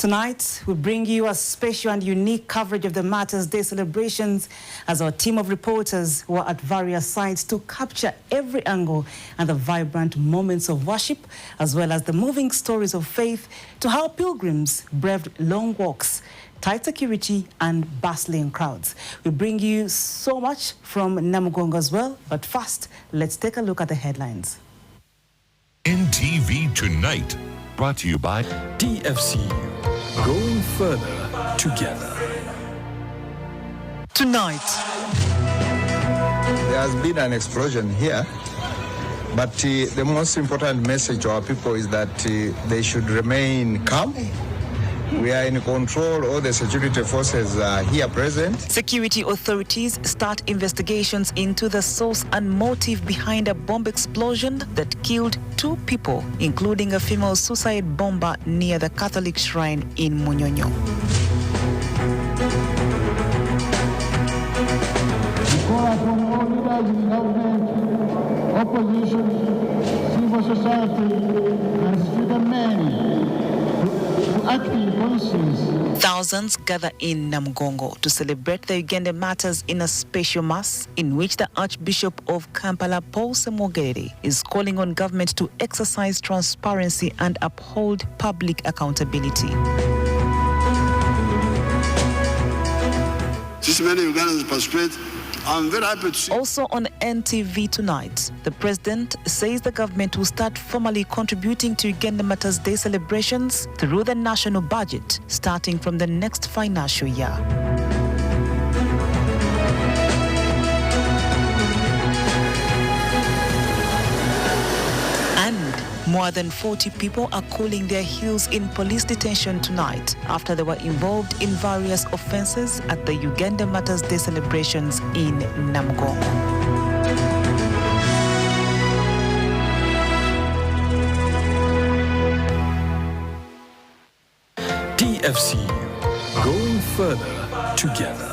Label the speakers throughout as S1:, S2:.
S1: Tonight, we bring you a special and unique coverage of the Martyrs' Day celebrations as our team of reporters were at various sites to capture every angle and the vibrant moments of worship, as well as the moving stories of faith to how pilgrims braved long walks, tight security and bustling crowds. We bring you so much from Namugongo as well, but first, let's take a look at the headlines.
S2: NTV Tonight, brought to you by
S3: DFC, going further together.
S1: Tonight,
S4: there has been an explosion here, but the most important message to our people is that they should remain calm. We are in control. All the security forces are here present.
S1: Security authorities start investigations into the source and motive behind a bomb explosion that killed 2 people, including a female suicide bomber near the Catholic shrine in Munyonyo.
S5: We call upon all leaders in government, opposition, civil society, and student men to act in conscience.
S1: Thousands gather in Namugongo to celebrate the Uganda Martyrs in a special mass in which the Archbishop of Kampala, Paul Semwogerere, is calling on government to exercise transparency and uphold public accountability.
S6: Since many Ugandans participate, I'm very happy to see.
S1: Also on NTV Tonight, the president says the government will start formally contributing to Uganda Martyrs' Day celebrations through the national budget, starting from the next financial year. More than 40 people are cooling their heels in police detention tonight after they were involved in various offences at the Uganda Martyrs' Day celebrations in Namugongo.
S3: DFC, going further together.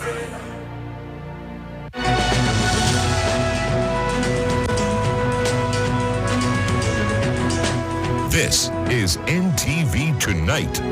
S2: This is NTV Tonight.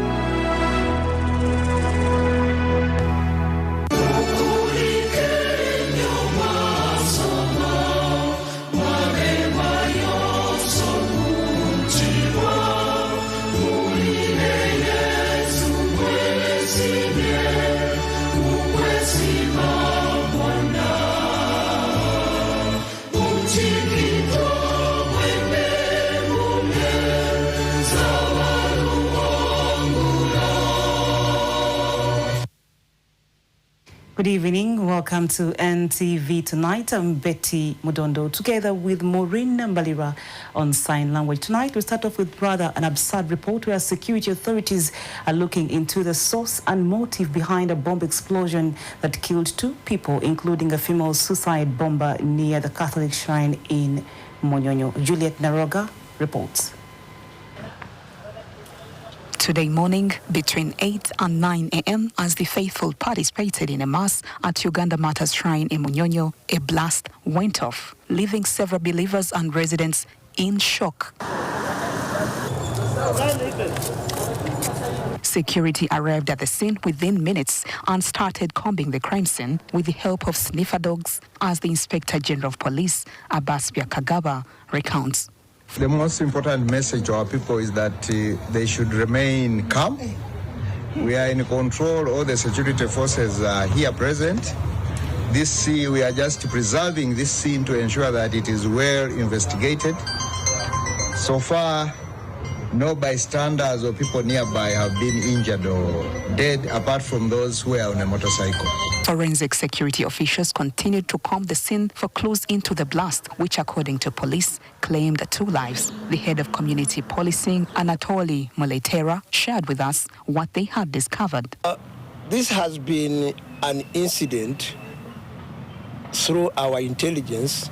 S1: Good evening. Welcome to NTV Tonight. I'm Betty Mudondo, together with Maureen Nambalira on Sign Language. Tonight, we start off with rather an absurd report where security authorities are looking into the source and motive behind a bomb explosion that killed 2 people, including a female suicide bomber near the Catholic shrine in Munyonyo. Juliet Naroga reports.
S7: Today morning, between 8 and 9 a.m., as the faithful participated in a mass at Uganda Martyrs' Shrine in Munyonyo, a blast went off, leaving several believers and residents in shock. Security arrived at the scene within minutes and started combing the crime scene with the help of sniffer dogs, as the Inspector General of Police, Abbas Byakagaba, recounts.
S4: The most important message to our people is that they should remain calm. We are in control. All the security forces are here present. We are just preserving this scene to ensure that it is well investigated. So far, no bystanders or people nearby have been injured or dead, apart from those who are on a motorcycle.
S7: Forensic security officials continued to comb the scene for clues into the blast, which, according to police, claimed 2 lives. The head of community policing, Anatoli Moletera, shared with us what they had discovered.
S8: This has been an incident through our intelligence,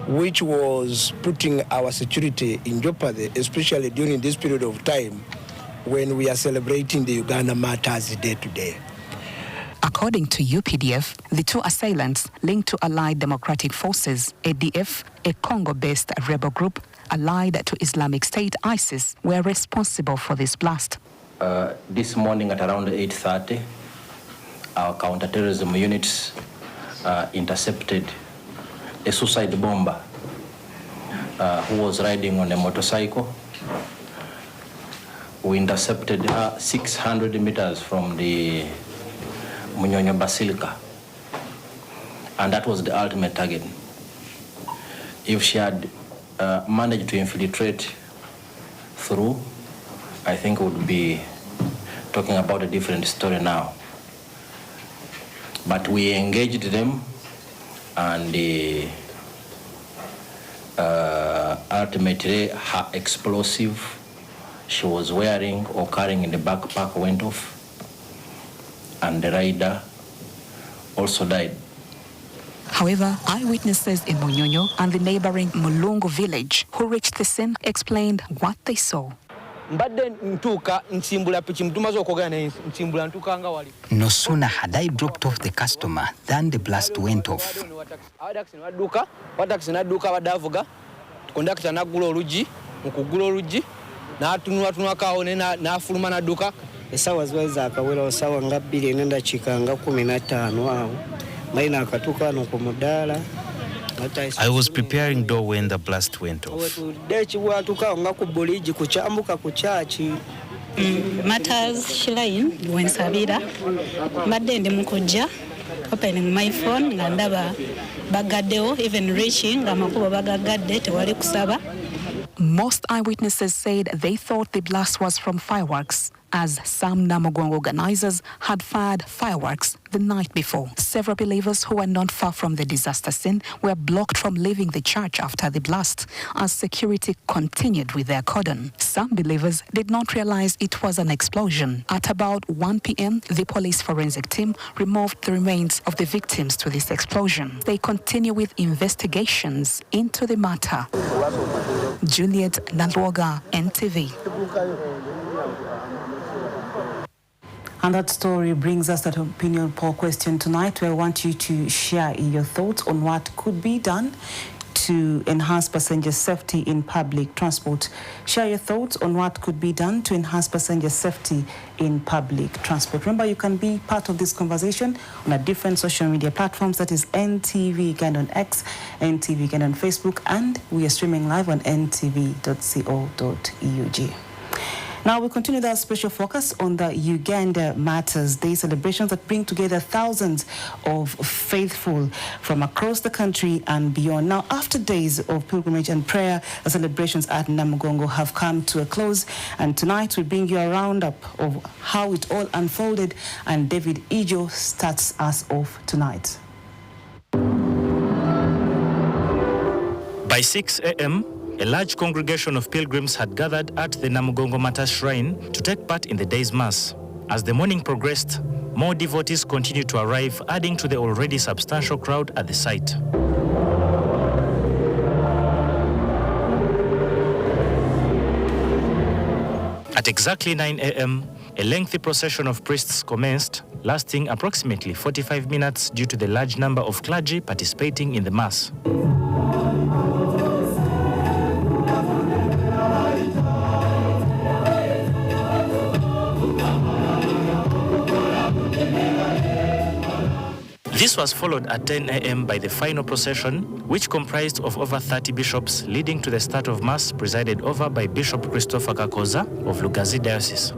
S8: which was putting our security in jeopardy, especially during this period of time when we are celebrating the Uganda Martyrs' Day today.
S7: According to UPDF, the 2 assailants linked to Allied Democratic Forces, ADF, a Congo-based rebel group allied to Islamic State ISIS, were responsible for this blast.
S9: This morning at around 8:30, our counterterrorism units intercepted a suicide bomber who was riding on a motorcycle. We intercepted her 600 meters from the Munyonyo Basilica, and that was the ultimate target. If she had managed to infiltrate through, I think we would be talking about a different story now. But we engaged them, and ultimately her explosive she was wearing or carrying in the backpack went off, and the rider also died.
S7: However, eyewitnesses in Munyonyo and the neighboring Mulungu village who reached the scene explained what they saw.
S10: No sooner had I dropped off the customer than the blast went off. I was preparing dough when the blast went off.
S11: Matters Shilane Wensabira Madde ndi mukujja opening my phone ngandaba bagaddewo even reaching amakuba bagagadde tewali kusaba.
S7: Most eyewitnesses said they thought the blast was from fireworks, as some Namugongo organizers had fired fireworks the night before. Several believers who were not far from the disaster scene were blocked from leaving the church after the blast, as security continued with their cordon. Some believers did not realize it was an explosion. At about 1 p.m., the police forensic team removed the remains of the victims to this explosion. They continue with investigations into the matter. Juliet Nalwoga, NTV.
S1: And that story brings us to an opinion poll question tonight, where I want you to share your thoughts on what could be done to enhance passenger safety in public transport. Share your thoughts on what could be done to enhance passenger safety in public transport. Remember, you can be part of this conversation on our different social media platforms. That is NTV Uganda on X, NTV Uganda on Facebook, and we are streaming live on ntv.co.ug. Now we continue with our special focus on the Uganda Matters Day celebrations that bring together thousands of faithful from across the country and beyond. Now, after days of pilgrimage and prayer, the celebrations at Namugongo have come to a close, and tonight we bring you a roundup of how it all unfolded, and David Ijo starts us off tonight.
S12: By 6 a.m., a large congregation of pilgrims had gathered at the Namugongo Matters Shrine to take part in the day's mass. As the morning progressed, more devotees continued to arrive, adding to the already substantial crowd at the site. At exactly 9 a.m., a lengthy procession of priests commenced, lasting approximately 45 minutes due to the large number of clergy participating in the mass. This was followed at 10 a.m. by the final procession, which comprised of over 30 bishops, leading to the start of Mass presided over by Bishop Christopher Kakoza of Lugazi Diocese.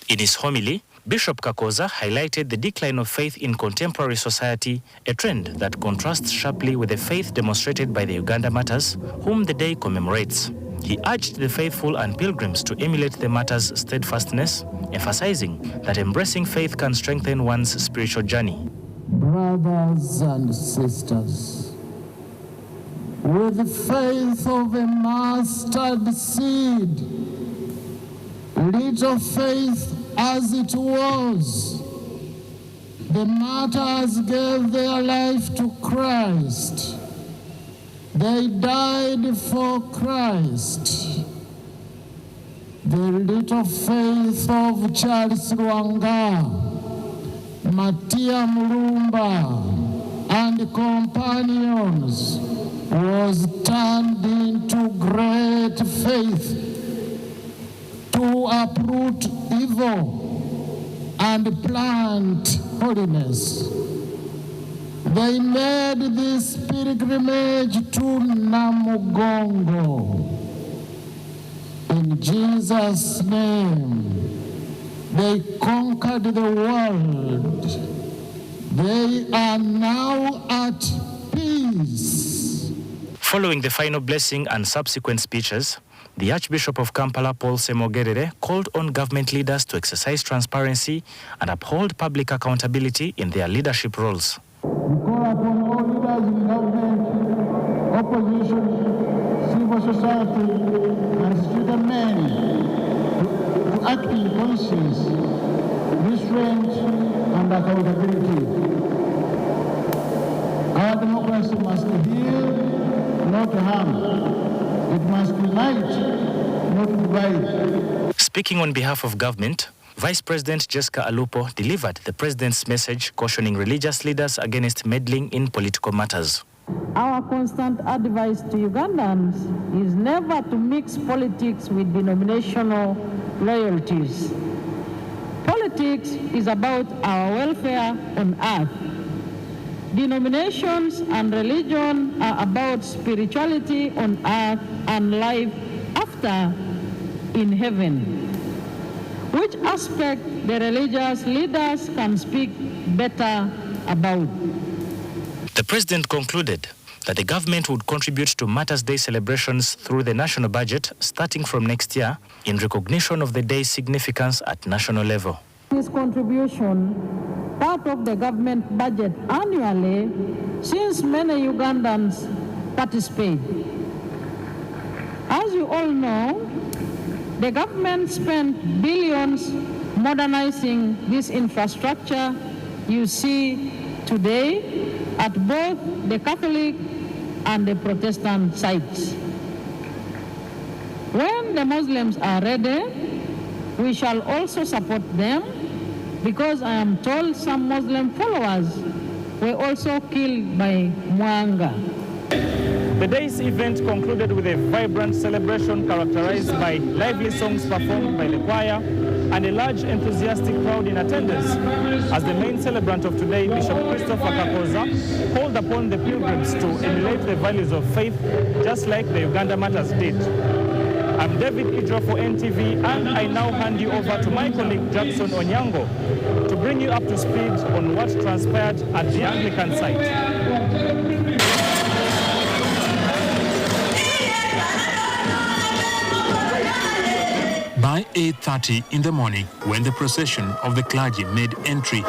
S12: In his homily, Bishop Kakoza highlighted the decline of faith in contemporary society, a trend that contrasts sharply with the faith demonstrated by the Uganda Martyrs, whom the day commemorates. He urged the faithful and pilgrims to emulate the Martyrs' steadfastness, emphasizing that embracing faith can strengthen one's spiritual journey.
S5: Brothers and sisters, with the faith of a mustard seed, little faith as it was, the martyrs gave their life to Christ. They died for Christ. The little faith of Charles Rwanga, Matia Mulumba, and companions was turned into great faith to uproot evil and plant holiness. They made this pilgrimage to Namugongo. In Jesus' name, they conquered the world. They are now at peace.
S12: Following the final blessing and subsequent speeches, the Archbishop of Kampala, Paul Semogerere, called on government leaders to exercise transparency and uphold public accountability in their leadership roles.
S5: We call upon all leaders in government, opposition, civil society, and student men to act in conscience, restraint, and accountability. Our democracy must heal, not harm. It must unite, not divide.
S12: Speaking on behalf of government, Vice President Jessica Alupo delivered the President's message cautioning religious leaders against meddling in political matters.
S13: Our constant advice to Ugandans is never to mix politics with denominational loyalties. Politics is about our welfare on earth. Denominations and religion are about spirituality on earth and life after in heaven. Which aspect the religious leaders can speak better about?
S12: The President concluded that the government would contribute to Martyrs' Day celebrations through the national budget starting from next year in recognition of the day's significance at national level.
S13: This contribution, part of the government budget annually, since many Ugandans participate. As you all know, the government spent billions modernizing this infrastructure you see today at both the Catholic and the Protestant sites. When the Muslims are ready, we shall also support them, because I am told some Muslim followers were also killed by Mwanga.
S12: The day's event concluded with a vibrant celebration characterized by lively songs performed by the choir and a large enthusiastic crowd in attendance, as the main celebrant of today, Bishop Christopher Kakoza, called upon the pilgrims to emulate the values of faith just like the Uganda Martyrs did. I'm David Idro for NTV, and I now hand you over to my colleague Jackson Onyango to bring you up to speed on what transpired at the Anglican site.
S14: By 8:30 in the morning, when the procession of the clergy made entry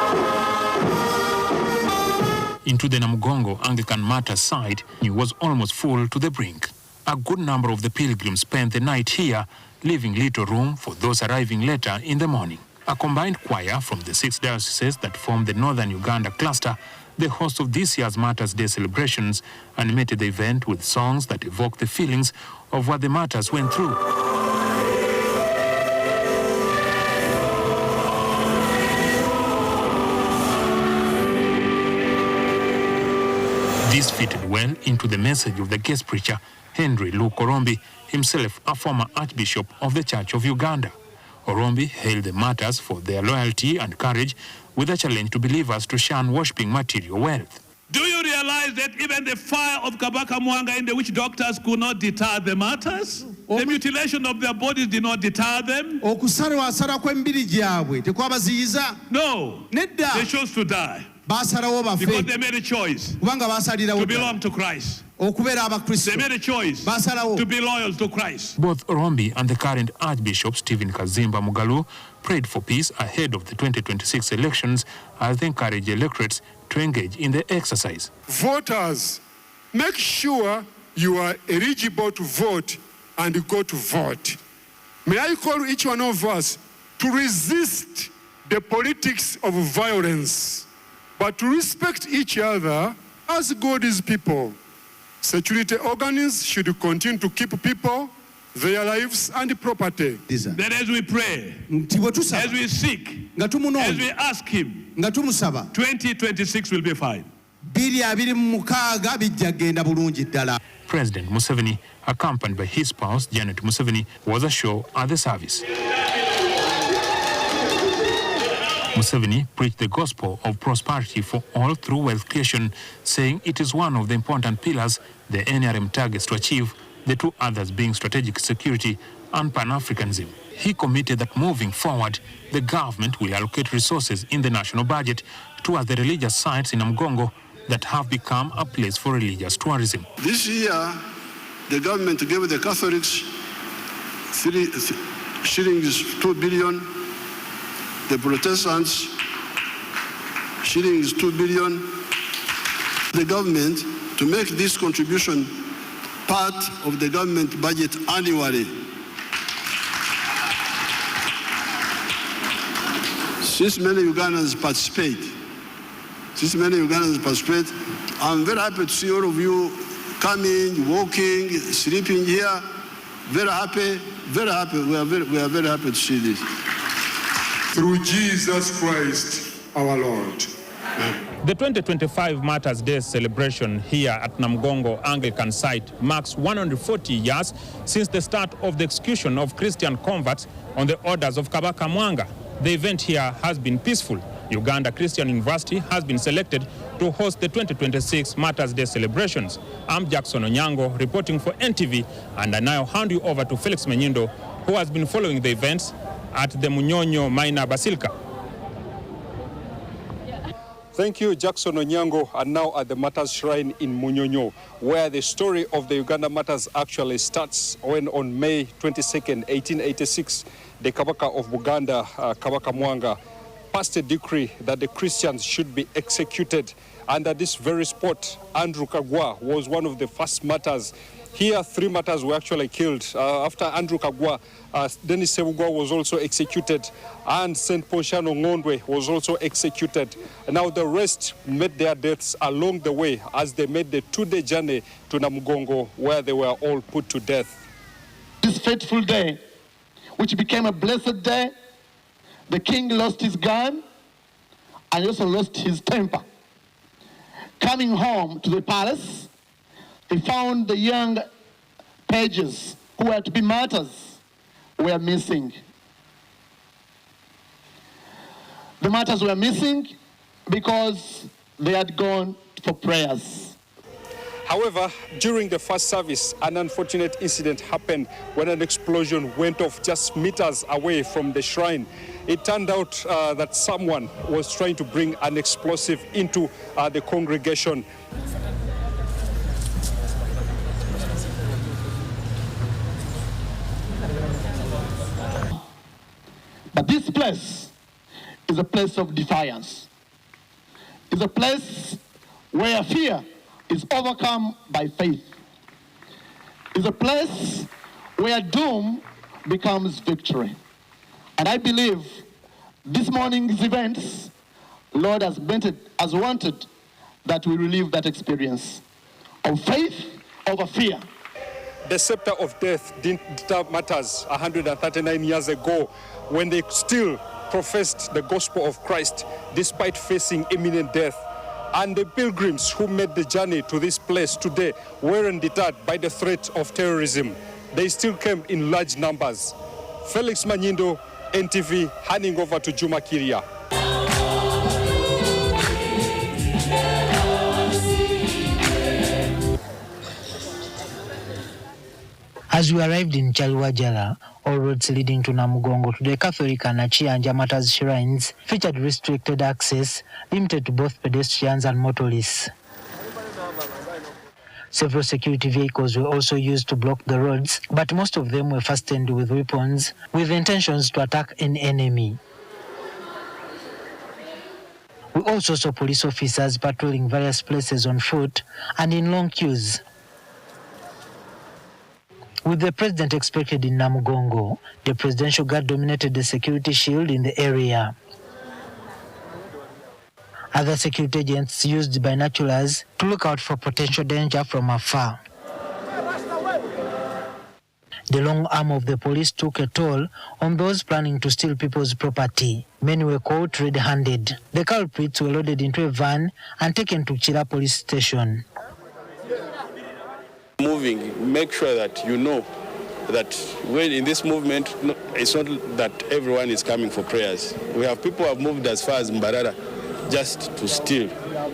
S14: into the Namugongo Anglican Martyrs site, it was almost full to the brink. A good number of the pilgrims spent the night here, leaving little room for those arriving later in the morning. A combined choir from the 6 dioceses that form the Northern Uganda cluster, the host of this year's Martyrs' Day celebrations, animated the event with songs that evoke the feelings of what the martyrs went through. This fitted well into the message of the guest preacher, Henry Luke Orombi, himself a former Archbishop of the Church of Uganda. Orombi hailed the martyrs for their loyalty and courage, with a challenge to believers to shun worshipping material wealth.
S15: Do you realize that even the fire of Kabaka Mwanga in the witch doctors could not deter the martyrs? The mutilation of their bodies did not deter them? No. They chose to die. Because they made a choice to belong to Christ. They made a choice to be loyal to Christ.
S14: Both Orombi and the current Archbishop Stephen Kazimba Mugalu prayed for peace ahead of the 2026 elections as they encourage electorates to engage in the exercise.
S16: Voters, make sure you are eligible to vote and go to vote. May I call each one of us to resist the politics of violence, but to respect each other as God's people. Security organs should continue to keep people, their lives and property.
S15: That as we pray, as we seek, as we ask Him, 2026 will be fine.
S14: President Museveni, accompanied by his spouse Janet Museveni, was ashore at the service. Museveni preached the gospel of prosperity for all through wealth creation, saying it is one of the important pillars the NRM targets to achieve, the two others being strategic security and Pan-Africanism. He committed that moving forward, the government will allocate resources in the national budget towards the religious sites in Namgongo that have become a place for religious tourism.
S6: This year, the government gave the Catholics shillings 2 billion, the Protestants shillings 2 billion. The government to make this contribution part of the government budget annually. Since many Ugandans participate, I'm very happy to see all of you coming, walking, sleeping here. Very happy. We are very happy to see this.
S16: Through Jesus Christ, our Lord.
S14: The 2025 Martyrs' Day celebration here at Namgongo Anglican site marks 140 years since the start of the execution of Christian converts on the orders of Kabaka Mwanga. The event here has been peaceful. Uganda Christian University has been selected to host the 2026 Martyrs' Day celebrations. I'm Jackson Onyango reporting for NTV, and I now hand you over to Felix Menyindo, who has been following the events at the Munyonyo Minor Basilica.
S17: Thank you, Jackson Onyango, and now at the Martyrs Shrine in Munyonyo, where the story of the Uganda Martyrs actually starts when on May 22nd, 1886, the Kabaka of Buganda, Kabaka Mwanga, passed a decree that the Christians should be executed. And at this very spot, Andrew Kagwa was one of the first martyrs. Here, 3 martyrs were actually killed. After Andrew Kagwa, Denis Sebugwa was also executed, and St. Ponshano Ngondwe was also executed. Now the rest met their deaths along the way as they made the 2-day journey to Namugongo, where they were all put to death.
S5: This fateful day, which became a blessed day, the king lost his gun and also lost his temper. Coming home to the palace, he found the young pages who were to be martyrs were missing. The martyrs were missing because they had gone for prayers.
S17: However, during the first service, an unfortunate incident happened when an explosion went off just meters away from the shrine. It turned out that someone was trying to bring an explosive into the congregation.
S5: But this place is a place of defiance. It's a place where fear is overcome by faith. It's a place where doom becomes victory. And I believe this morning's events, Lord has wanted that we relive that experience of faith over fear.
S17: The scepter of death didn't deter martyrs 139 years ago when they still professed the gospel of Christ despite facing imminent death. And the pilgrims who made the journey to this place today weren't deterred by the threat of terrorism. They still came in large numbers. Felix Manyindo, NTV, handing over to Juma Kiria.
S10: As we arrived in Chalwajala, all roads leading to Namugongo to the Catholic and Achianja Martyrs shrines featured restricted access, limited to both pedestrians and motorists. Several security vehicles were also used to block the roads, but most of them were fastened with weapons, with intentions to attack an enemy. We also saw police officers patrolling various places on foot and in long queues. With the president expected in Namugongo, the presidential guard dominated the security shield in the area. Other security agents used binoculars to look out for potential danger from afar. The long arm of the police took a toll on those planning to steal people's property. Many were caught red-handed. The culprits were loaded into a van and taken to Chira police station.
S18: Moving, make sure that you know that when in this movement, it's not that everyone is coming for prayers. We have people who have moved as far as Mbarara just to steal.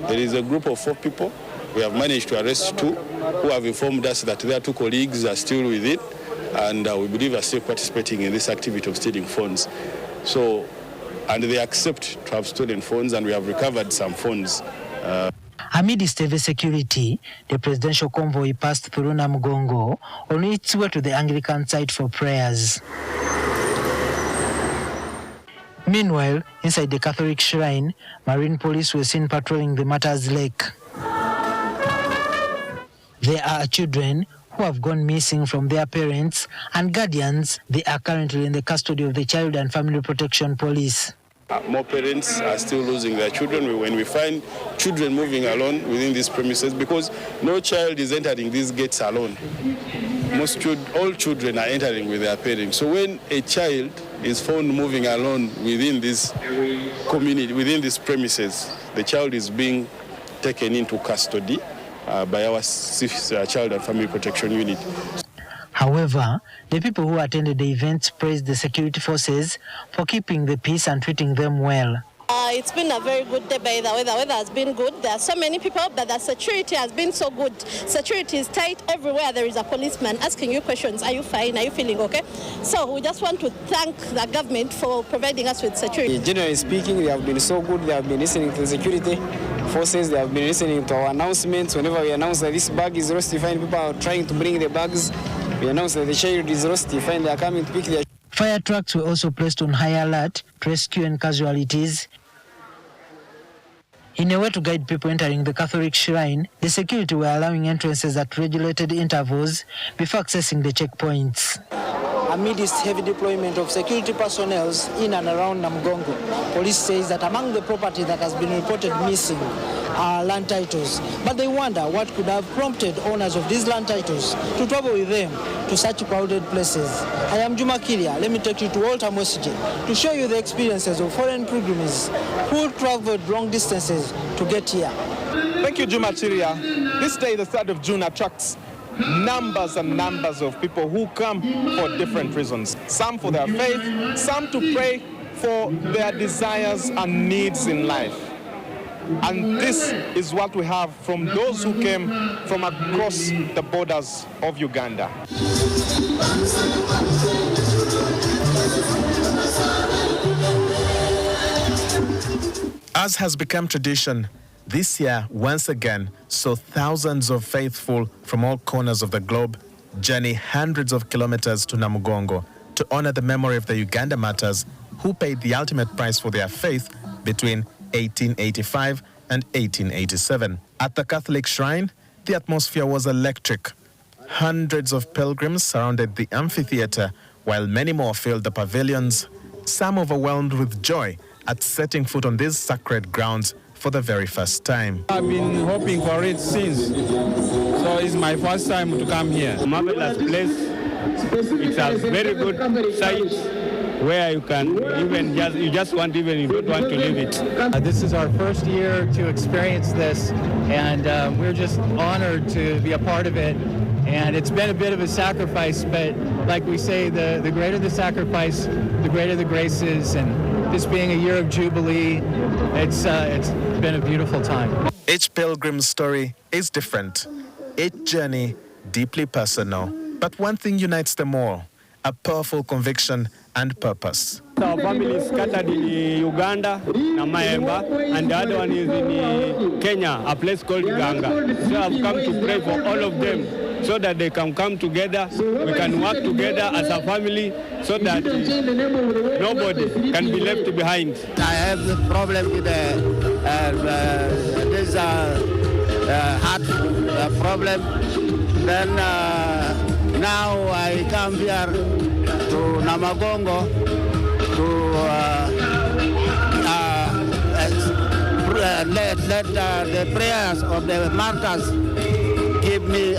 S18: There is a group of 4 people. We have managed to arrest 2 who have informed us that their 2 colleagues are still with it, and we believe are still participating in this activity of stealing phones. So, and they accept to have stolen phones, and we have recovered some phones.
S10: Amidst heavy security, the presidential convoy passed through Namugongo on its way to the Anglican site for prayers. Meanwhile, inside the Catholic shrine, Marine police were seen patrolling the Martyrs Lake. There are children who have gone missing from their parents and guardians. They are currently in the custody of the Child and Family Protection Police.
S18: More parents are still losing their children when we find children moving alone within these premises, because no child is entering these gates alone. All children are entering with their parents. So when a child is found moving alone within this community, within these premises, the child is being taken into custody by our Child and Family Protection Unit.
S10: However, the people who attended the event praised the security forces for keeping the peace and treating them well.
S19: It's been a very good day by the way. The weather has been good. There are so many people, but the security has been so good. Security is tight everywhere. There is a policeman asking you questions. Are you fine? Are you feeling okay? So we just want to thank the government for providing us with security.
S20: Generally speaking, they have been so good. They have been listening to the security forces. They have been listening to our announcements. Whenever we announce that this bag is rusty, fine, people are trying to bring the bags. We announce that the child is rusty, fine, they are coming to pick their...
S10: Fire trucks were also placed on high alert to rescue and casualties. In a way to guide people entering the Catholic shrine, the security were allowing entrances at regulated intervals before accessing the checkpoints. Amidst heavy deployment of security personnel in and around Namugongo, police says that among the property that has been reported missing are land titles. But they wonder what could have prompted owners of these land titles to travel with them to such crowded places. I am Juma Kilia. Let me take you to Walter Mosije to show you the experiences of foreign pilgrims who traveled long distances to get here.
S21: Thank you, Juma Kilia. This day, the 3rd of June, attracts numbers and numbers of people who come for different reasons. Some for their faith, some to pray for their desires and needs in life. And this is what we have from those who came from across the borders of Uganda.
S22: As has become tradition, this year, once again, saw thousands of faithful from all corners of the globe journey hundreds of kilometers to Namugongo to honor the memory of the Uganda martyrs who paid the ultimate price for their faith between 1885 and 1887. At the Catholic shrine, the atmosphere was electric. Hundreds of pilgrims surrounded the amphitheater, while many more filled the pavilions, some overwhelmed with joy at setting foot on these sacred grounds for the very first time.
S23: I've been hoping for it since, so it's my first time to come here. Marvelous place. It's a very good site where you can even you don't want to leave it.
S24: This is our first year to experience this, and we're just honored to be a part of it. And it's been a bit of a sacrifice, but like we say, the greater the sacrifice, the greater the grace is. And this being a year of Jubilee, it's been a beautiful time.
S22: Each pilgrim's story is different, each journey deeply personal. But one thing unites them all, a powerful conviction and purpose.
S23: Our family is scattered in Uganda, Namaemba, and the other one is in Kenya, a place called Ganga. So I've come to pray for all of them so that they can come together, we can work together as a family so that nobody can be left behind.
S25: I have the problem with this heart problem. Then now I come here to Namagongo to let the prayers of the martyrs give me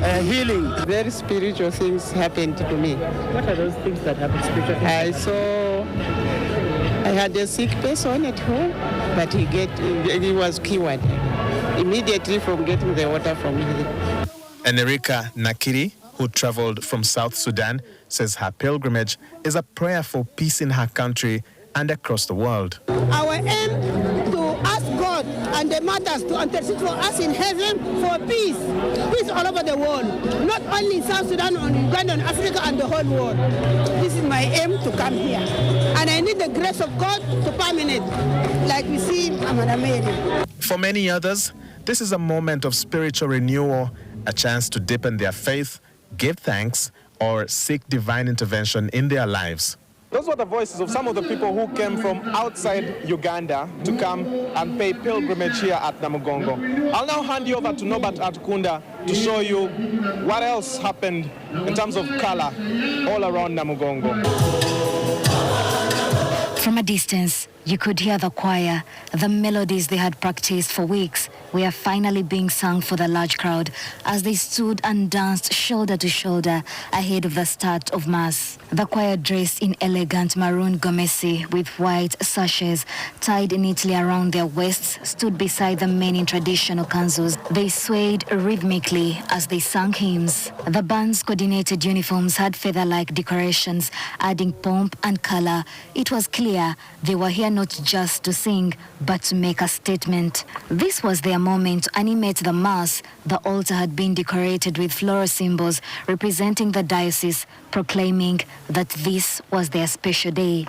S25: healing. Very spiritual things happened to me.
S2: What are those things that happen spiritually?
S25: I had a sick person at home, but he was cured immediately from getting the water from him.
S22: Enerika Nakiri, who traveled from South Sudan, says her pilgrimage is a prayer for peace in her country and across the world.
S3: Our aim to ask God and the matters to intercede for us in heaven for peace all over the world, not only in South Sudan, or Uganda, and Africa, and the whole world. This is my aim to come here, and I need the grace of God to permanent, like we see in Mary.
S22: For many others, this is a moment of spiritual renewal, a chance to deepen their faith, give thanks, or seek divine intervention in their lives.
S21: Those were the voices of some of the people who came from outside Uganda to come and pay pilgrimage here at Namugongo. I'll now hand you over to Norbert Atkunda to show you what else happened in terms of color all around Namugongo.
S4: From a distance, you could hear the choir. The melodies they had practiced for weeks were finally being sung for the large crowd as they stood and danced shoulder to shoulder ahead of the start of Mass. The choir, dressed in elegant maroon gomesi with white sashes tied neatly around their waists, stood beside the men in traditional kanzus. They swayed rhythmically as they sang hymns. The band's coordinated uniforms had feather-like decorations, adding pomp and color. It was clear they were here not just to sing, but to make a statement. This was their moment to animate the Mass. The altar had been decorated with floral symbols representing the diocese, proclaiming that this was their special day.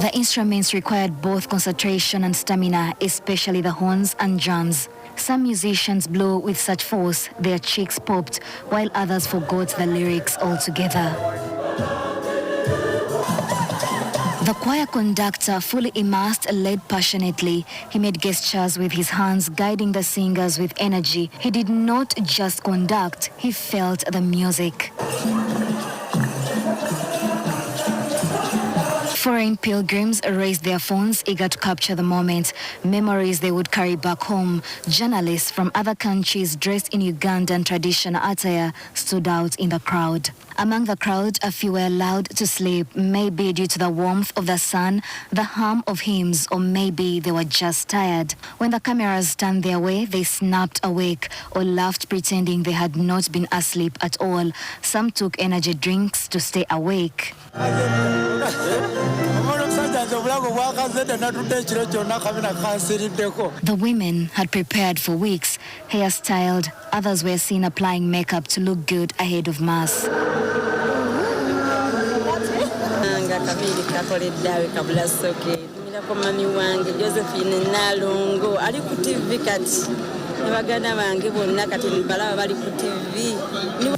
S4: The instruments required both concentration and stamina, especially the horns and drums. Some musicians blew with such force their cheeks popped, while others forgot the lyrics altogether. The choir conductor, fully immersed, led passionately. He made gestures with his hands, guiding the singers with energy. He did not just conduct, he felt the music. Foreign pilgrims raised their phones, eager to capture the moment, memories they would carry back home. Journalists from other countries dressed in Ugandan traditional attire stood out in the crowd. Among the crowd, a few were allowed to sleep, maybe due to the warmth of the sun, the hum of hymns, or maybe they were just tired. When the cameras turned their way, they snapped awake or laughed, pretending they had not been asleep at all. Some took energy drinks to stay awake. The women had prepared for weeks, hairstyled. Others were seen applying makeup to look good ahead of Mass.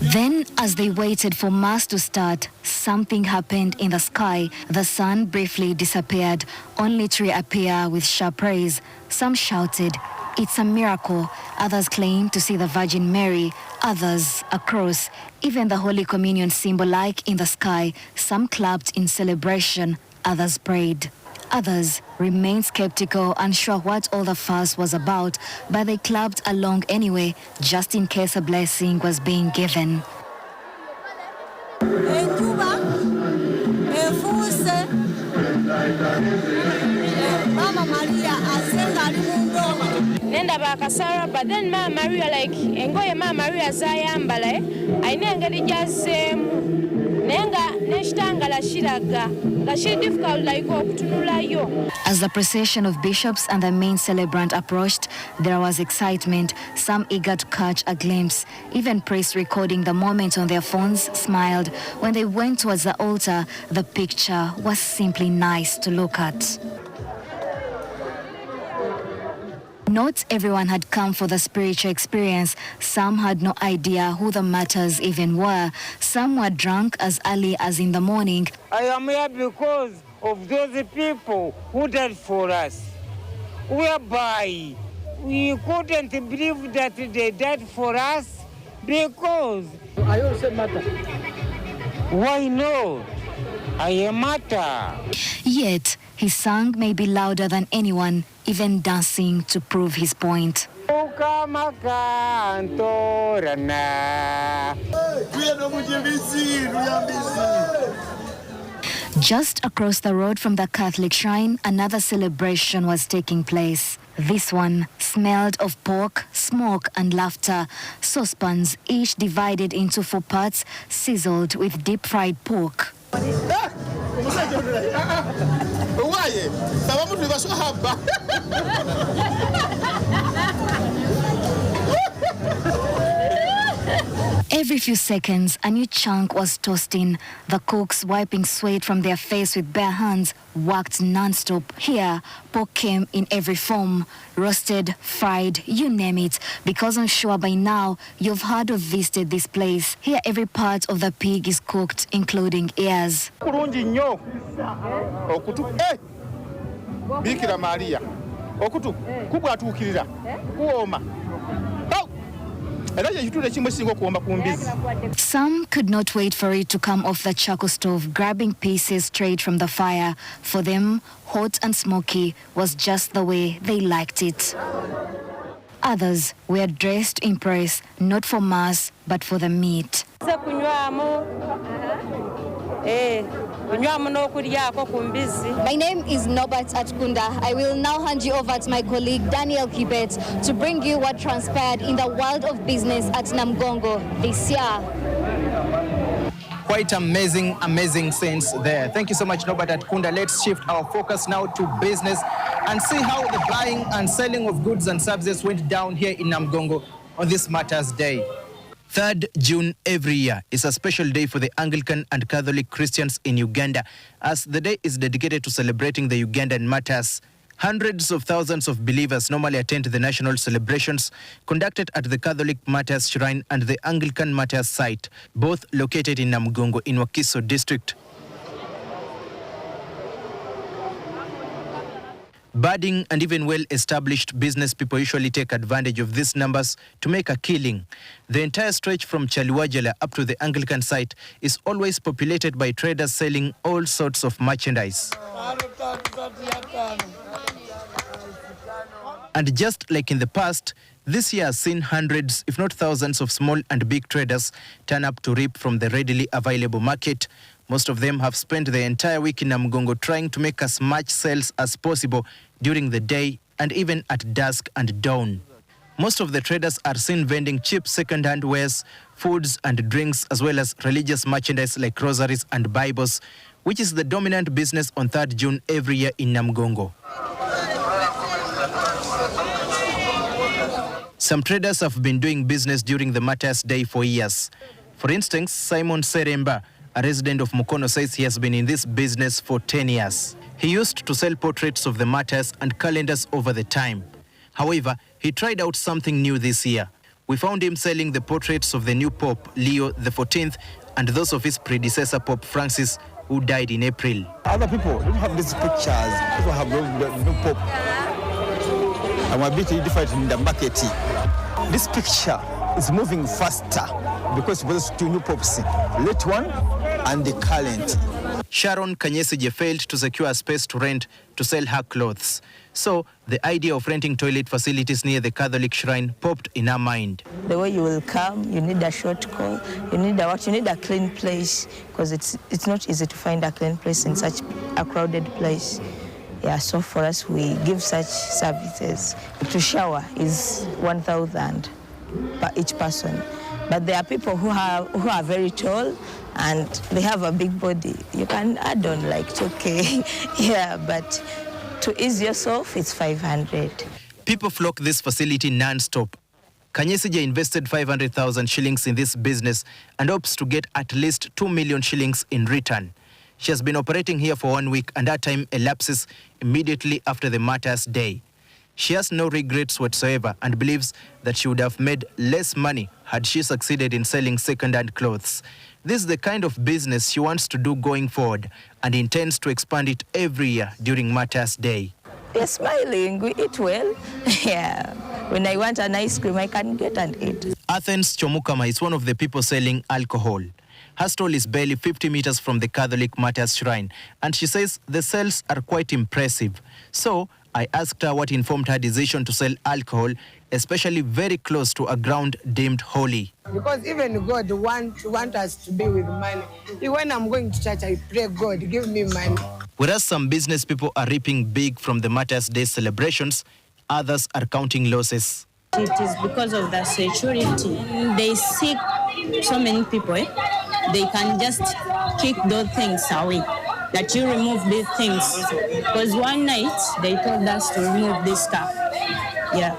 S4: Then, as they waited for Mass to start, something happened in the sky. The sun briefly disappeared, only to reappear with sharp rays. Some shouted, "It's a miracle." Others claimed to see the Virgin Mary, others a cross, even the Holy Communion symbol like in the sky. Some clapped in celebration, others prayed. Others remained skeptical, unsure what all the fuss was about, but they clapped along anyway, just in case a blessing was being given.
S8: Nenda bakasara, but then Mama Maria like engoye Mama Maria zayambala ainenge dijazemu nenga neshtanga la shiraga la difficult like okutunulayo.
S4: As the procession of bishops and the main celebrant approached, there was excitement, some eager to catch a glimpse. Even priests recording the moment on their phones smiled. When they went towards the altar, the picture was simply nice to look at. Not everyone had come for the spiritual experience. Some had no idea who the martyrs even were. Some were drunk as early as in the morning.
S9: I am here because of those people who died for us, whereby we couldn't believe that they died for us because...
S2: I also matter.
S9: Why not? I am matter.
S4: Yet, his song may be louder than anyone, even dancing to prove his point. Just across the road from the Catholic shrine, another celebration was taking place. This one smelled of pork, smoke and laughter. Saucepans, each divided into 4 parts, sizzled with deep-fried pork. Every few seconds, a new chunk was tossed in. The cooks, wiping sweat from their face with bare hands, worked non-stop. Here, pork came in every form. Roasted, fried, you name it. Because I'm sure by now, you've heard or visited this place. Here, every part of the pig is cooked, including ears.
S21: Bikira Maria. Okutu kubwatukirira kuoma.
S4: Some could not wait for it to come off the charcoal stove, grabbing pieces straight from the fire. For them, hot and smoky was just the way they liked it. Others were dressed to impress, not for mass, but for the meat.
S1: My name is Norbert Atkunda. I will now hand you over to my colleague Daniel Kibet to bring you what transpired in the world of business at Namgongo this year.
S7: Quite amazing scenes there. Thank you so much, Norbert Atkunda. Let's shift our focus now to business and see how the buying and selling of goods and services went down here in Namgongo on this Martyrs' Day. 3rd June every year is a special day for the Anglican and Catholic Christians in Uganda, as the day is dedicated to celebrating the Ugandan martyrs. Hundreds of thousands of believers normally attend the national celebrations conducted at the Catholic Martyrs Shrine and the Anglican Martyrs site, both located in Namugongo in Wakiso district. Budding and even well-established business people usually take advantage of these numbers to make a killing. The entire stretch from Chaliwajala up to the Anglican site is always populated by traders selling all sorts of merchandise. And just like in the past, this year has seen hundreds, if not thousands, of small and big traders turn up to reap from the readily available market. Most of them have spent the entire week in Namugongo trying to make as much sales as possible during the day and even at dusk and dawn. Most of the traders are seen vending cheap second-hand wares, foods and drinks, as well as religious merchandise like rosaries and Bibles, which is the dominant business on 3rd June every year in Namugongo. Some traders have been doing business during the Martyrs' Day for years. For instance, Simon Seremba, a resident of Mukono, says he has been in this business for 10 years. He used to sell portraits of the martyrs and calendars over the time. However, he tried out something new this year. We found him selling the portraits of the new Pope, Leo XIV, and those of his predecessor, Pope Francis, who died in April.
S11: Other people don't have these pictures. People have the new Pope. I'm a bit different in the market. This picture is moving faster because of those 2 new popes, late one and the current.
S7: Sharon Kanyesije failed to secure a space to rent to sell her clothes. So the idea of renting toilet facilities near the Catholic shrine popped in her mind.
S12: The way you will come, you need a short call, you need a clean place, because it's not easy to find a clean place in such a crowded place. Yeah, so for us, we give such services. To shower is 1,000 per each person. But there are people who are very tall and they have a big body. You can add on like 2K, yeah, but to ease yourself, it's 500.
S7: People flock this facility non-stop. Kanyesija invested 500,000 shillings in this business and hopes to get at least 2 million shillings in return. She has been operating here for 1 week and that time elapses immediately after the Martyrs' Day. She has no regrets whatsoever and believes that she would have made less money had she succeeded in selling second-hand clothes. This is the kind of business she wants to do going forward and intends to expand it every year during Martyrs' Day.
S12: We're smiling, we eat well. Yeah, when I want an ice cream, I can get and eat.
S7: Athens Chomukama is one of the people selling alcohol. Her stall is barely 50 meters from the Catholic Martyrs' Shrine, and she says the sales are quite impressive. So I asked her what informed her decision to sell alcohol especially very close to a ground deemed holy.
S6: Because even God want us to be with money. When I'm going to church, I pray, God, give me money.
S7: Whereas some business people are reaping big from the Martyrs' Day celebrations, others are counting losses.
S13: It is because of the security. They seek so many people. They can just kick those things away. That you remove these things. Because one night they told us to remove this stuff. Yeah.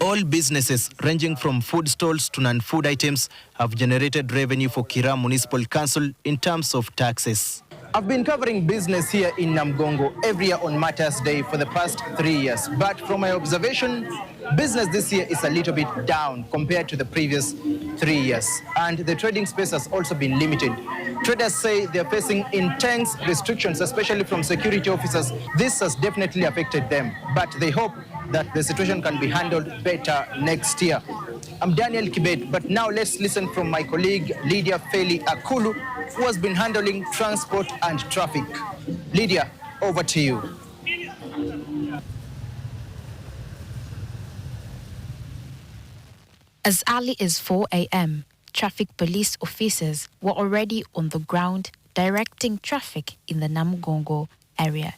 S7: All businesses, ranging from food stalls to non-food items, have generated revenue for Kira Municipal Council in terms of taxes. I've been covering business here in Namgongo every year on Martyrs' Day for the past 3 years. But from my observation, business this year is a little bit down compared to the previous 3 years. And the trading space has also been limited. Traders say they're facing intense restrictions, especially from security officers. This has definitely affected them, but they hope that the situation can be handled better next year. I'm Daniel Kibet, but now let's listen from my colleague Lydia Feli Akulu, who has been handling transport and traffic. Lydia, over to you.
S14: As early as 4 a.m., traffic police officers were already on the ground directing traffic in the Namgongo area.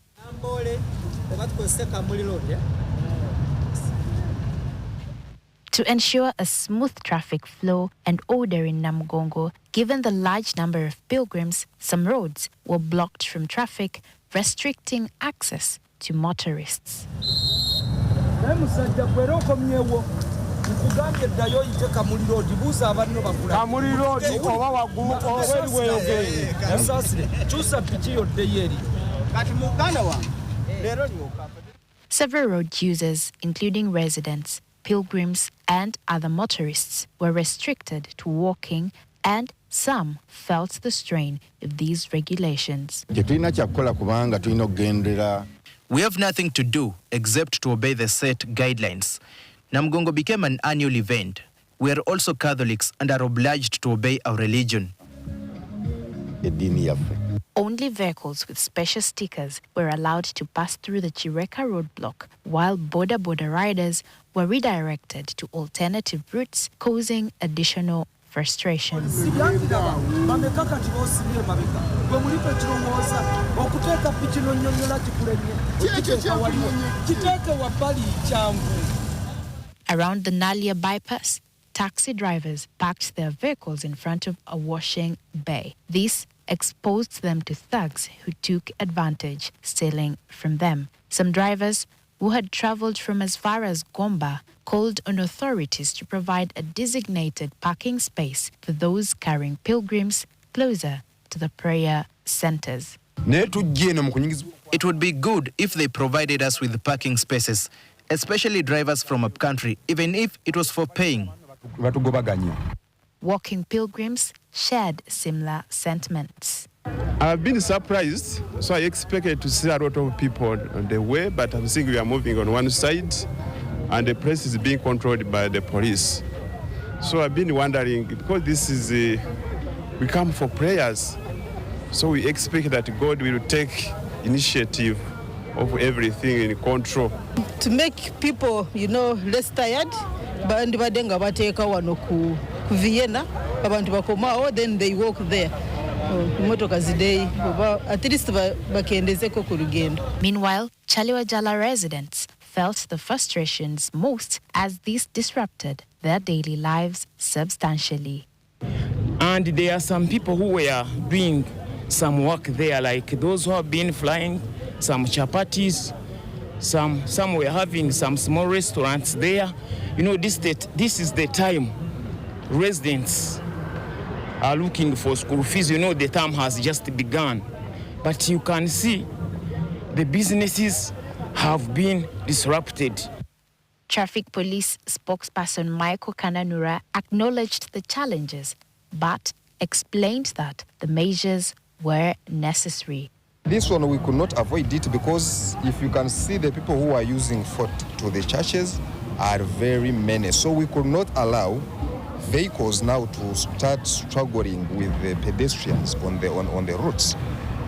S14: To ensure a smooth traffic flow and order in Namgongo, given the large number of pilgrims, some roads were blocked from traffic, restricting access to motorists. Several road users, including residents, pilgrims and other motorists, were restricted to walking, and some felt the strain of these regulations.
S7: We have nothing to do except to obey the set guidelines. Namgongo became an annual event. We are also Catholics and are obliged to obey our religion.
S14: Only vehicles with special stickers were allowed to pass through the Chireka roadblock, while border riders were redirected to alternative routes, causing additional frustration. Around the Nalia bypass, taxi drivers parked their vehicles in front of a washing bay. This exposed them to thugs who took advantage, stealing from them. Some drivers who had traveled from as far as Gomba called on authorities to provide a designated parking space for those carrying pilgrims closer to the prayer centers.
S7: It would be good if they provided us with parking spaces, especially drivers from upcountry, even if it was for paying.
S14: Walking pilgrims shared similar sentiments.
S15: I've been surprised, so I expected to see a lot of people on the way, but I'm seeing we are moving on one side, and the place is being controlled by the police. So I've been wondering, because this is we come for prayers, so we expect that God will take initiative of everything in control.
S6: To make people, less tired, bandi badenga bateka wano ku Vienna, abantu bakomao, then they walk there. At least bakendezeko ku rugendo.
S14: Meanwhile, Chaliwajala residents felt the frustrations most as this disrupted their daily lives substantially.
S16: And there are some people who were doing some work there, like those who have been flying some chapatis, some were having some small restaurants there. This is the time residents are looking for school fees. The term has just begun. But you can see the businesses have been disrupted.
S14: Traffic police spokesperson Michael Kananura acknowledged the challenges, but explained that the measures were necessary.
S26: This one we could not avoid it because if you can see the people who are using foot to the churches are very many. So we could not allow vehicles now to start struggling with the pedestrians on the routes.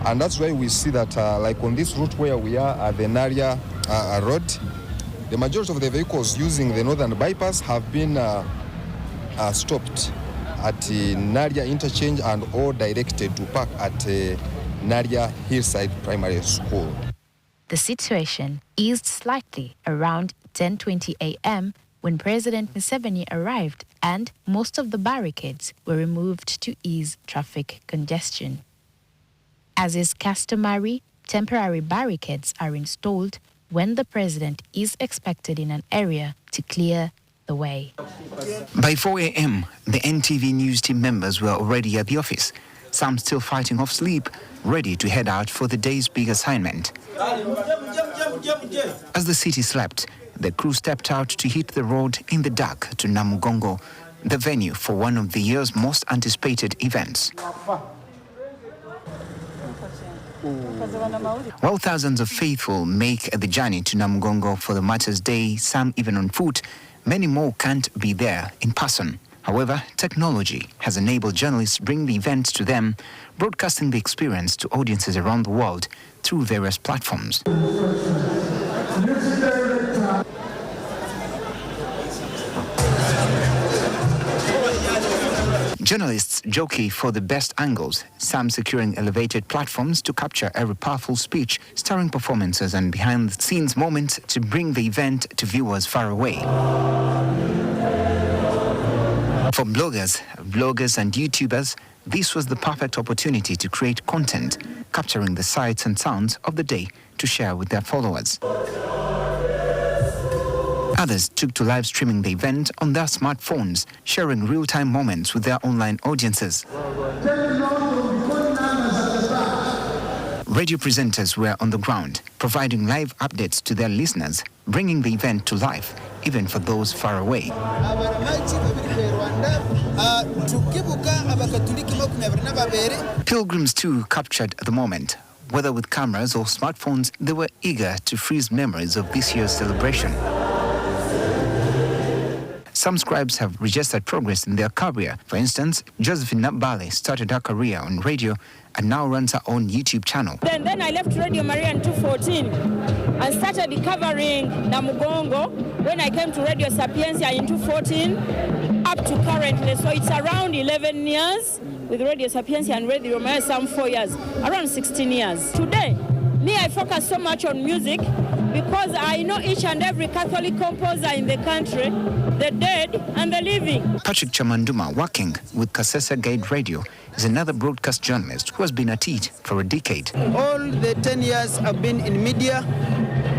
S26: And that's why we see that like on this route where we are at the Naria road, The majority of the vehicles using the northern bypass have been stopped at Naria Interchange and all directed to park at Naria Hillside Primary School.
S14: The situation eased slightly around 10:20 a.m. when President Museveni arrived, and most of the barricades were removed to ease traffic congestion. As is customary, temporary barricades are installed when the president is expected in an area to clear the way.
S5: By 4 a.m., the NTV News team members were already at the office, some still fighting off sleep, ready to head out for the day's big assignment. As the city slept, the crew stepped out to hit the road in the dark to Namugongo, the venue for one of the year's most anticipated events. While thousands of faithful make the journey to Namugongo for the Martyrs' Day, some even on foot, many more can't be there in person. However, technology has enabled journalists to bring the event to them, broadcasting the experience to audiences around the world through various platforms. Journalists jockey for the best angles, some securing elevated platforms to capture every powerful speech, starring performances and behind-the-scenes moments to bring the event to viewers far away. For bloggers, vloggers and YouTubers, this was the perfect opportunity to create content, capturing the sights and sounds of the day to share with their followers. Others took to live streaming the event on their smartphones, sharing real-time moments with their online audiences. Radio presenters were on the ground, providing live updates to their listeners, bringing the event to life, even for those far away. Pilgrims too captured the moment. Whether with cameras or smartphones, they were eager to freeze memories of this year's celebration. Some scribes have registered progress in their career. For instance, Josephine Nabale started her career on radio and now runs her own YouTube channel.
S10: Then I left Radio Maria in 2014 and started covering Namugongo when I came to Radio Sapiencia in 2014 up to currently. So it's around 11 years with Radio Sapiencia and Radio Maria, some 4 years, around 16 years. Today, I focus so much on music because I know each and every Catholic composer in the country, the dead and the living.
S5: Patrick Chamanduma, working with Kasese Guide Radio, is another broadcast journalist who has been at it for a decade.
S3: All the 10 years I've been in media,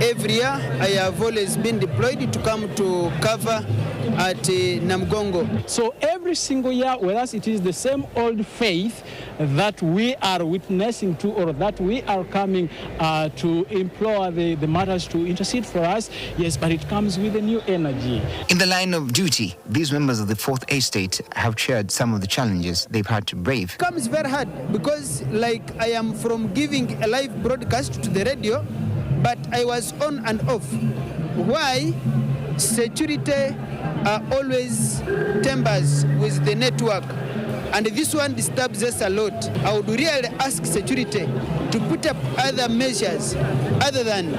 S3: every year I have always been deployed to come to cover at Namugongo.
S23: So every single year, whereas it is the same old faith that we are witnessing to, or that we are coming to implore the martyrs to intercede for us, yes, but it comes with a new energy.
S5: In the line of duty, these members of the Fourth Estate have shared some of the challenges they've had to brave.
S3: It comes very hard because, like, I am from giving a live broadcast to the radio, but I was on and off. Why? Security always timbers with the network, and this one disturbs us a lot. I would really ask security to put up other measures other than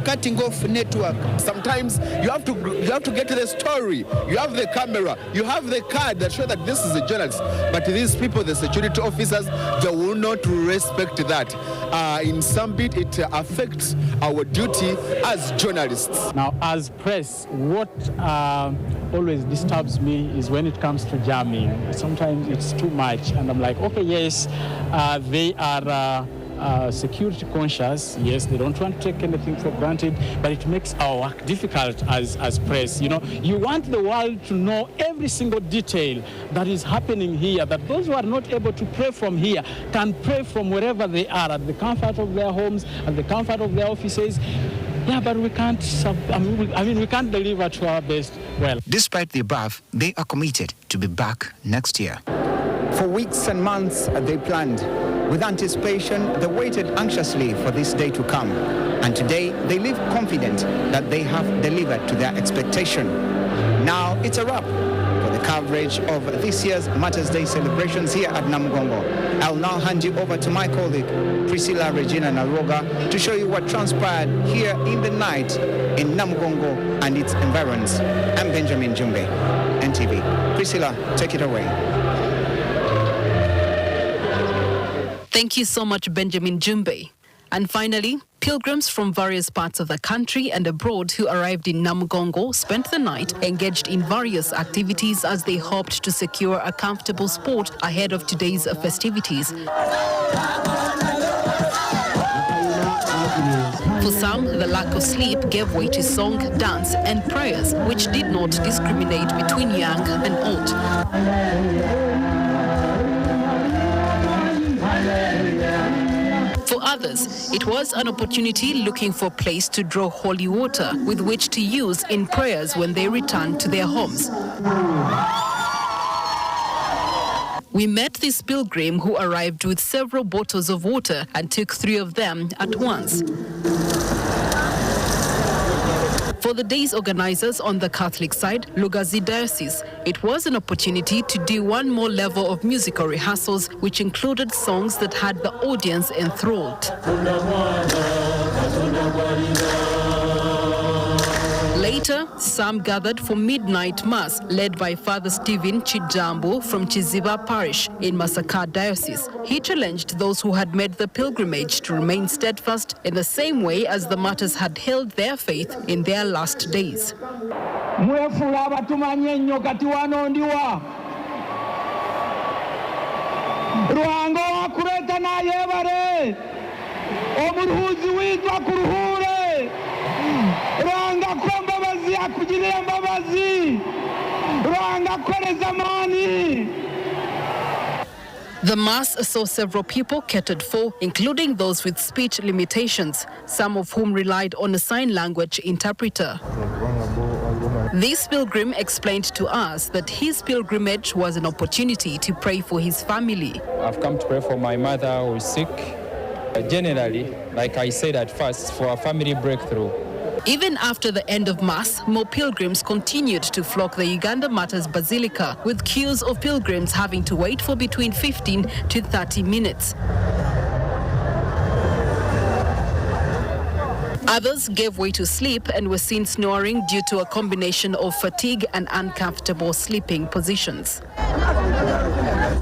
S3: cutting off network.
S17: Sometimes you have to get to the story. You have the camera, you have the card that shows that this is a journalist. But these people, the security officers, they will not respect that. In some bit, it affects our duty as journalists.
S23: Now, as press, what always disturbs me is when it comes to jamming. Sometimes it's too much, and I'm like, okay, yes, they are security conscious. Yes, they don't want to take anything for granted, but it makes our work difficult as press. You know, you want the world to know every single detail that is happening here, that those who are not able to pray from here can pray from wherever they are, at the comfort of their homes, at the comfort of their offices. Yeah, but we can't, we can't deliver to our best well.
S5: Despite the above, they are committed to be back next year.
S18: For weeks and months, they planned. With anticipation, they waited anxiously for this day to come. And today, they live confident that they have delivered to their expectation. Now, it's a wrap for the the coverage of this year's Mother's Day celebrations here at Namugongo. I'll now hand you over to my colleague, Priscilla Regina Naroga, to show you what transpired here in the night in Namugongo and its environs. I'm Benjamin Jumbe, NTV. Priscilla, take it away.
S8: Thank you so much, Benjamin Jumbe. And finally, pilgrims from various parts of the country and abroad who arrived in Namugongo spent the night engaged in various activities as they hoped to secure a comfortable spot ahead of today's festivities. For some, the lack of sleep gave way to song, dance, and prayers, which did not discriminate between young and old. For others, it was an opportunity looking for a place to draw holy water with which to use in prayers when they return to their homes. We met this pilgrim who arrived with several bottles of water and took 3 of them at once. For the day's organizers on the Catholic side, Lugazi Diocese, it was an opportunity to do one more level of musical rehearsals, which included songs that had the audience enthralled. Later, some gathered for midnight mass, led by Father Stephen Chijambo from Chiziba Parish in Masaka Diocese. He challenged those who had made the pilgrimage to remain steadfast in the same way as the martyrs had held their faith in their last days. The Mass saw several people catered for, including those with speech limitations, some of whom relied on a sign language interpreter. This pilgrim explained to us that his pilgrimage was an opportunity to pray for his family.
S19: I've come to pray for my mother who is sick. Generally, like I said at first, for a family breakthrough.
S8: Even after the end of Mass, more pilgrims continued to flock the Uganda Martyrs Basilica, with queues of pilgrims having to wait for between 15 to 30 minutes. Others gave way to sleep and were seen snoring due to a combination of fatigue and uncomfortable sleeping positions.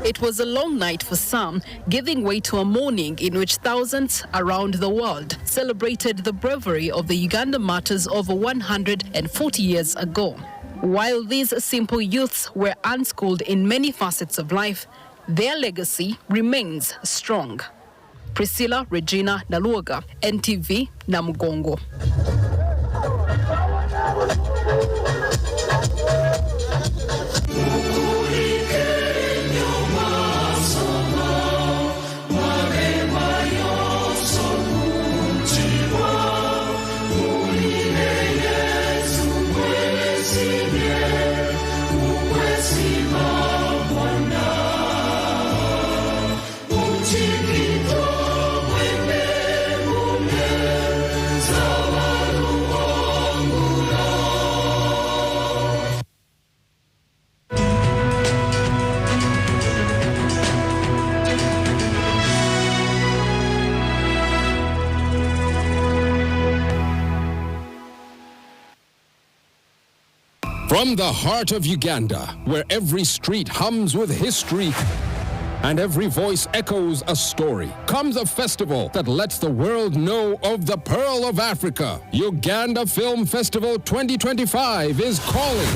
S8: It was a long night for some, giving way to a morning in which thousands around the world celebrated the bravery of the Uganda martyrs over 140 years ago. While these simple youths were unschooled in many facets of life, their legacy remains strong. Priscilla Regina Naluoga, NTV, Namugongo.
S20: From the heart of Uganda, where every street hums with history and every voice echoes a story, comes a festival that lets the world know of the Pearl of Africa. Uganda Film Festival 2025 is calling.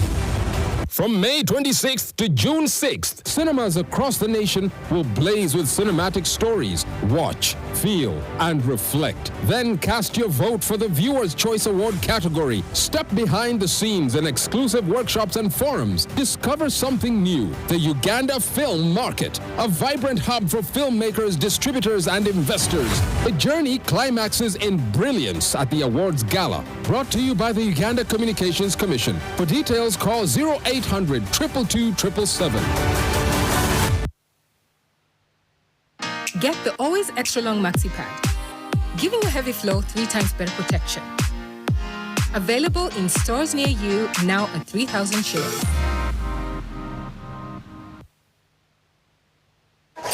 S20: From May 26th to June 6th, cinemas across the nation will blaze with cinematic stories. Watch, feel, and reflect. Then cast your vote for the Viewer's Choice Award category. Step behind the scenes in exclusive workshops and forums. Discover something new. The Uganda Film Market, a vibrant hub for filmmakers, distributors, and investors. The journey climaxes in brilliance at the awards gala. Brought to you by the Uganda Communications Commission. For details, call 0800 222 777.
S22: Get the Always Extra Long Maxi Pad, giving your heavy flow 3 times better protection. Available in stores near you now at 3,000 shillings.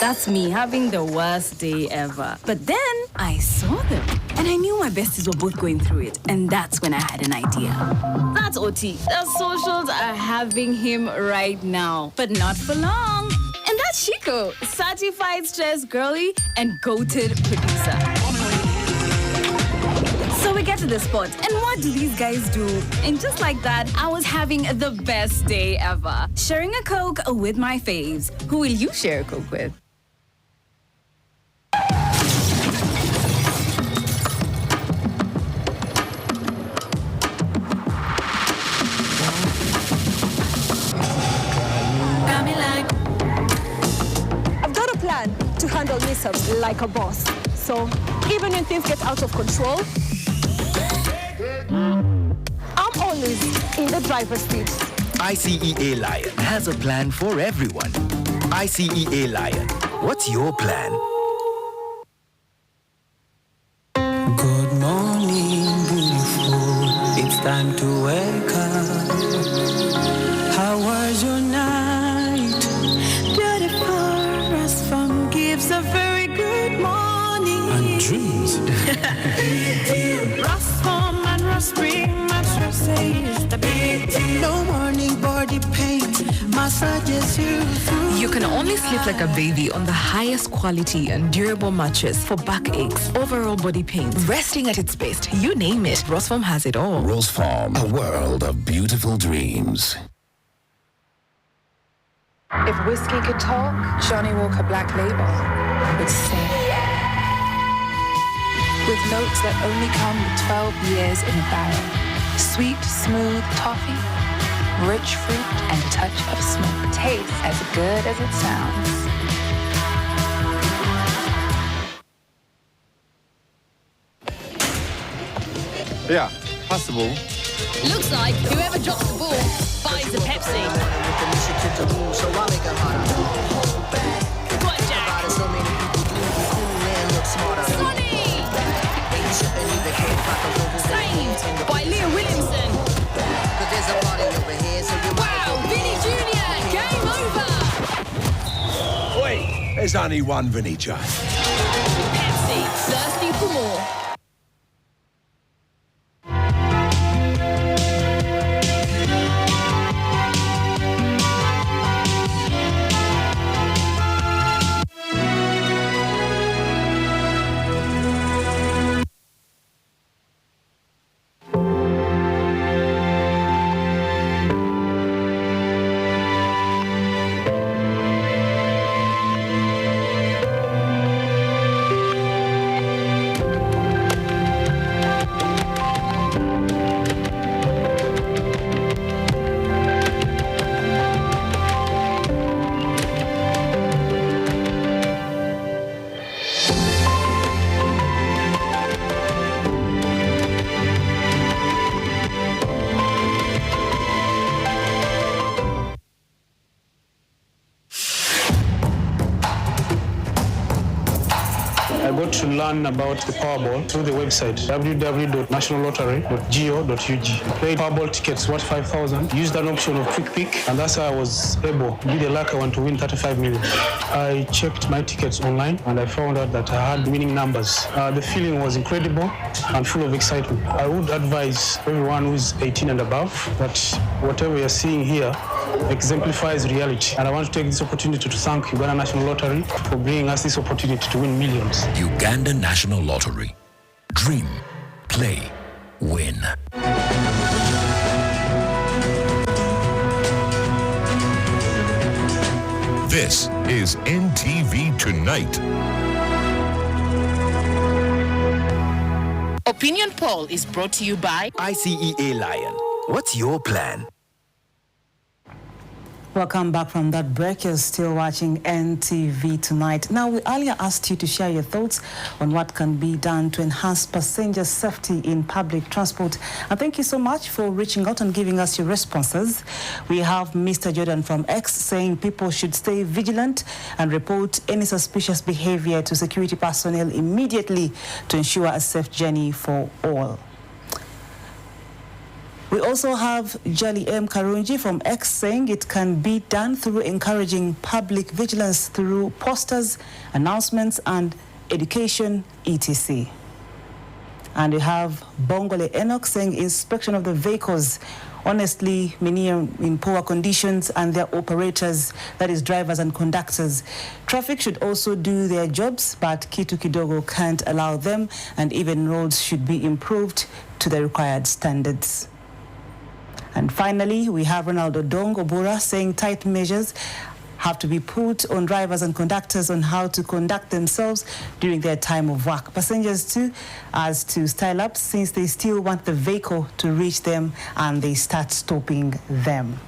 S2: That's me having the worst day ever. But then I saw them and I knew my besties were both going through it. And that's when I had an idea. That's OT. The socials are having him right now, but not for long. And that's Chico, certified stress girly and goated producer. So we get to the spot, and what do these guys do? And just like that, I was having the best day ever. Sharing a Coke with my faves. Who will you share a Coke with?
S4: I've got a plan to handle mishaps like a boss. So even when things get out of control, I'm always in the driver's seat.
S9: ICEA Lion has a plan for everyone. ICEA Lion, what's your plan?
S21: Good morning, beautiful. It's time to wake up. How was your night? Beautiful. Rest from gives a very good morning. And dreams. Rest from and rest spring mattresses. The big deal. No morning body pain. Massages you through.
S24: You can only sleep like a baby on the highest quality and durable mattress for backaches, overall body pains, resting at its best. You name it, Rose Farm has it all.
S25: Rose Farm, a world of beautiful dreams.
S27: If whiskey could talk, Johnny Walker Black Label would sing. With notes that only come with 12 years in a barrel. Sweet, smooth toffee, rich fruit, and a touch of smoke. Tastes as good as it sounds.
S11: Yeah, possible.
S28: Looks like whoever drops the ball buys a Pepsi. What, Jack? Sonny! Saved by Leah Williamson. Wow, Vinny Jr., game over!
S25: Wait, there's only one Vinny J.
S28: Pepsi, thirsty for more.
S29: I got to learn about the Powerball through the website www.nationallottery.go.ug. Played Powerball tickets worth 5,000. Used an option of Quick Pick, and that's how I was able to be the lucky one to win 35 million. I checked my tickets online, and I found out that I had winning numbers. The feeling was incredible and full of excitement. I would advise everyone who is 18 and above that whatever you're seeing here exemplifies reality. And I want to take this opportunity to thank Uganda National Lottery for bringing us this opportunity to win millions.
S25: Uganda National Lottery. Dream, play, win.
S30: This is NTV Tonight.
S24: Opinion Poll is brought to you by
S9: ICEA Lion. What's your plan?
S31: Welcome back from that break. You're still watching NTV Tonight. Now, we earlier asked you to share your thoughts on what can be done to enhance passenger safety in public transport. And thank you so much for reaching out and giving us your responses. We have Mr. Jordan from X saying people should stay vigilant and report any suspicious behavior to security personnel immediately to ensure a safe journey for all. We also have Jali M. Karunji from X saying it can be done through encouraging public vigilance through posters, announcements, and education, etc. And we have Bongole Enoch saying inspection of the vehicles, honestly, many are in poor conditions, and their operators, that is drivers and conductors. Traffic should also do their jobs, but Kitu Kidogo can't allow them, and even roads should be improved to the required standards. And finally, we have Ronaldo Dong Obura saying tight measures have to be put on drivers and conductors on how to conduct themselves during their time of work. Passengers too, as to style up, since they still want the vehicle to reach them and they start stopping them.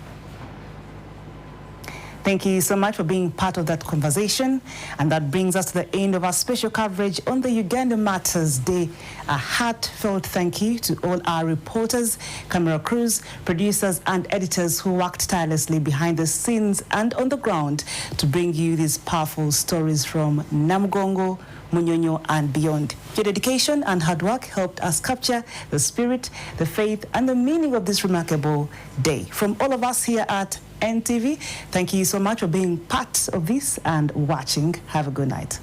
S31: Thank you so much for being part of that conversation. And that brings us to the end of our special coverage on the Uganda Matters Day. A heartfelt thank you to all our reporters, camera crews, producers and editors who worked tirelessly behind the scenes and on the ground to bring you these powerful stories from Namugongo, Munyonyo and beyond. Your dedication and hard work helped us capture the spirit, the faith and the meaning of this remarkable day. From all of us here at NTV, thank you so much for being part of this and watching. Have a good night.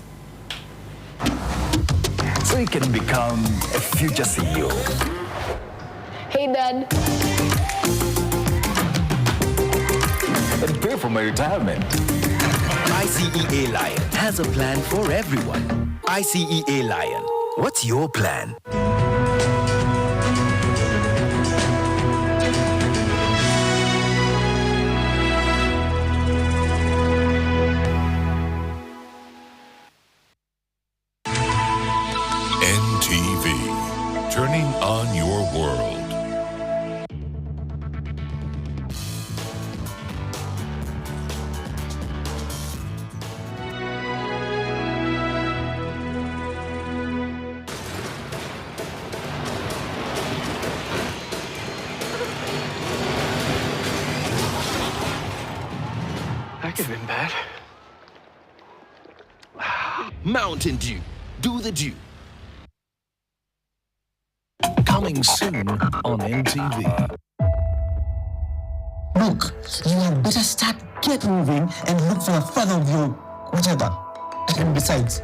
S9: So you can become a future CEO.
S28: Hey, Dad.
S9: And pay for my retirement. ICEA Lion has a plan for everyone. ICEA Lion, what's your plan?
S30: NTV, turning on your world.
S1: That could have been bad.
S25: Mountain Dew. Do the Dew. Coming soon on NTV.
S3: Look, you had better get moving and look for a further view, whatever. And besides,